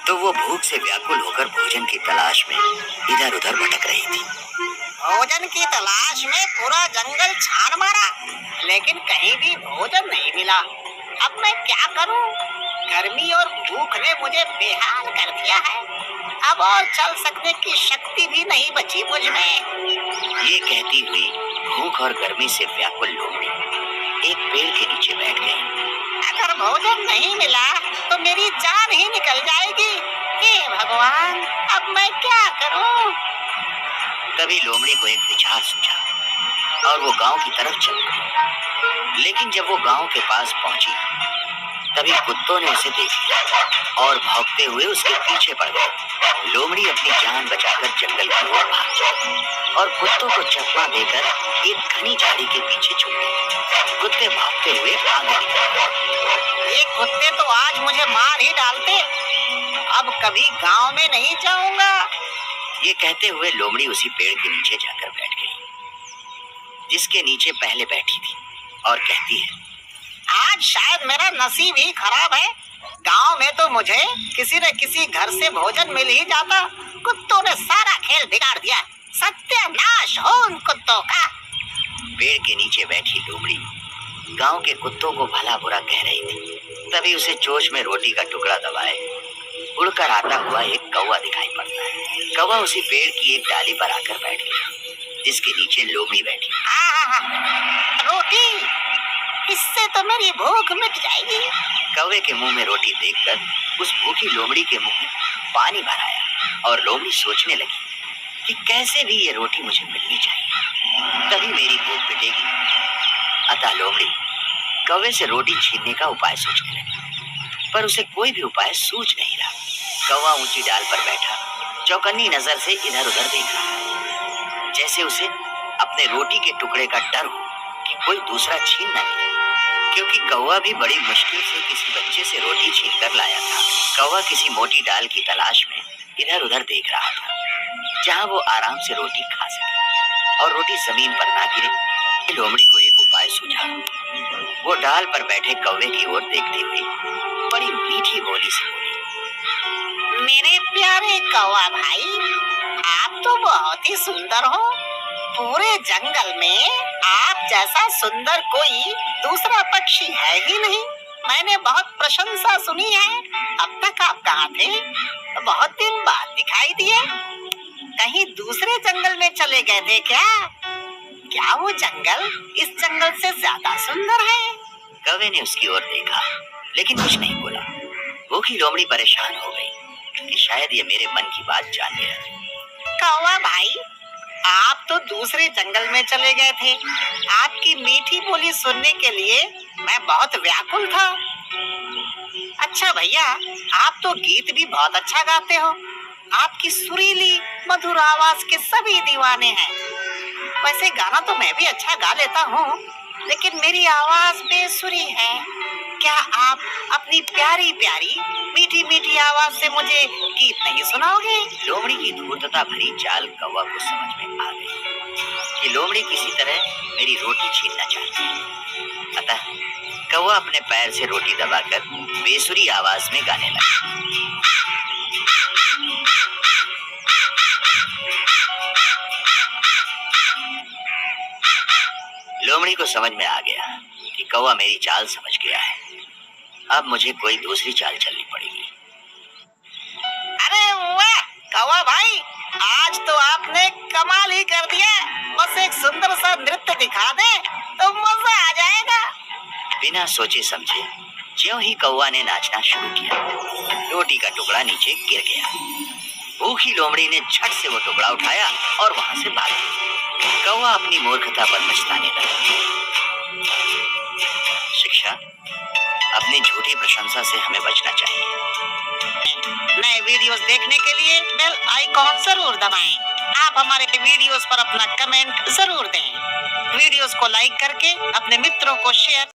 तो वो भूख से व्याकुल होकर भोजन की तलाश में इधर उधर भटक रही थी। भोजन की तलाश में पूरा जंगल छान मारा, लेकिन कहीं भी भोजन नहीं मिला। अब मैं क्या करूं? गर्मी और भूख ने मुझे बेहाल कर दिया है। अब और चल सकने की शक्ति भी नहीं बची मुझ में। ये कहती हुई भूख और गर्मी से व्याकुल लोमड़ी एक पेड़ के नीचे बैठ गई। अगर भोजन नहीं मिला तो मेरी जान ही निकल जाएगी। हे भगवान, अब मैं क्या करूं? तभी लोमड़ी को एक विचार सूझा और वो गांव की तरफ चल पड़ी। लेकिन जब वो गांव के पास पहुंची तभी कुत्तों ने उसे देख लिया और भौंकते हुए उसके पीछे पड़ गए। लोमड़ी अपनी जान बचाकर जंगल की ओर भाग गई और कुत्तों को चकमा देकर एक घनी झाड़ी के पीछे छुप गई। कुत्ते भागते हुए आगे निकल गए। ये कुत्ते तो आज मुझे मार ही डालते। अब कभी गांव में नहीं जाऊंगा। ये कहते हुए लोमड़ी उसी पेड़ के नीचे जाकर बैठ गई जिसके नीचे पहले बैठी थी और कहती है, आज शायद मेरा नसीब ही खराब है। गांव में तो मुझे किसी न किसी घर से भोजन मिल ही जाता। कुत्तों ने सारा खेल बिगाड़ दिया। सत्यानाश हो उन कुत्तों का। पेड़ के नीचे बैठी लोमड़ी गांव के कुत्तों को भला बुरा कह रही थी। तभी उसे चोंच में रोटी का टुकड़ा दबाए उड़कर आता हुआ एक कौवा दिखाई पड़ता है। कौवा उसी पेड़ की एक डाली पर आकर बैठ गया जिसके नीचे लोमड़ी बैठी। रोटी, इससे तो मेरी भूख मिट जाएगी। कौवे के मुंह में रोटी देखकर उस भूखी लोमड़ी के मुंह में पानी भर आया और लोमड़ी सोचने लगी कि कैसे भी ये रोटी मुझे मिलनी चाहिए, तभी मेरी भूख मिटेगी। अतः लोमड़ी कौवे से रोटी छीनने का उपाय सोचने लगी, पर उसे कोई भी उपाय सूझ नहीं रहा। कौवा ऊंची डाल पर बैठा चौकन्नी नजर से इधर उधर देख रहा है, जैसे उसे अपने रोटी के टुकड़े का डर हो कि कोई दूसरा छीन न ले, क्योंकि कौवा भी बड़ी मुश्किल से किसी बच्चे से रोटी छीन कर लाया था। कौवा किसी मोटी डाल की तलाश में इधर उधर देख रहा था जहां वो आराम से रोटी खा सके और रोटी जमीन पर ना गिरे। लोमड़ी को एक उपाय सूझा। वो डाल पर बैठे कौवे की ओर देखते हुए बड़ी मीठी बोली से बोली, मेरे प्यारे कौवा भाई, आप तो बहुत ही सुंदर हो। पूरे जंगल में आप जैसा सुंदर कोई दूसरा पक्षी है ही नहीं। मैंने बहुत प्रशंसा सुनी है। अब तक आप कहाँ थे? बहुत दिन बाद दिखाई दिए। कहीं दूसरे जंगल में चले गए थे क्या? क्या वो जंगल इस जंगल से ज्यादा सुंदर है? कौवे ने उसकी ओर देखा लेकिन कुछ नहीं बोला। भूखी लोमड़ी परेशान हो गई कि शायद ये मेरे मन की बात जान गया। कौवा भाई, आप तो दूसरे जंगल में चले गए थे। आपकी मीठी बोली सुनने के लिए मैं बहुत व्याकुल था। अच्छा भैया, आप तो गीत भी बहुत अच्छा गाते हो। आपकी सुरीली मधुर आवाज के सभी दीवाने हैं। वैसे गाना तो मैं भी अच्छा गा लेता हूँ, लेकिन मेरी आवाज बेसुरी है। क्या आप अपनी प्यारी प्यारी मीठी मीठी आवाज से मुझे गीत नहीं सुनाओगे? लोमड़ी की धूर्तता भरी चाल कौवा को समझ में आ गई कि लोमड़ी किसी तरह मेरी रोटी छीनना चाहती है। अतः कौवा अपने पैर से रोटी दबाकर बेसुरी आवाज में गाने लगा। लोमड़ी को समझ में आ गया कि कौवा मेरी चाल समझ गया है। अब मुझे कोई दूसरी चाल चलनी पड़ेगी। अरे वाह कौवा भाई, आज तो आपने कमाल ही कर दिया। बस एक सुंदर सा नृत्य दिखा दे तो मजा आ जाएगा। बिना सोचे समझे ज्यों ही कौवा ने नाचना शुरू किया, रोटी का टुकड़ा नीचे गिर गया। भूखी लोमड़ी ने झट से वो टुकड़ा उठाया और वहां से भाग गई। कौवा अपनी मूर्खता पर पछताने लगा। शिक्षा, अपनी झूठी प्रशंसा से हमें बचना चाहिए। नए वीडियोस देखने के लिए बेल आइकॉन जरूर दबाएं। आप हमारे वीडियोस पर अपना कमेंट जरूर दें। वीडियोस को लाइक करके अपने मित्रों को शेयर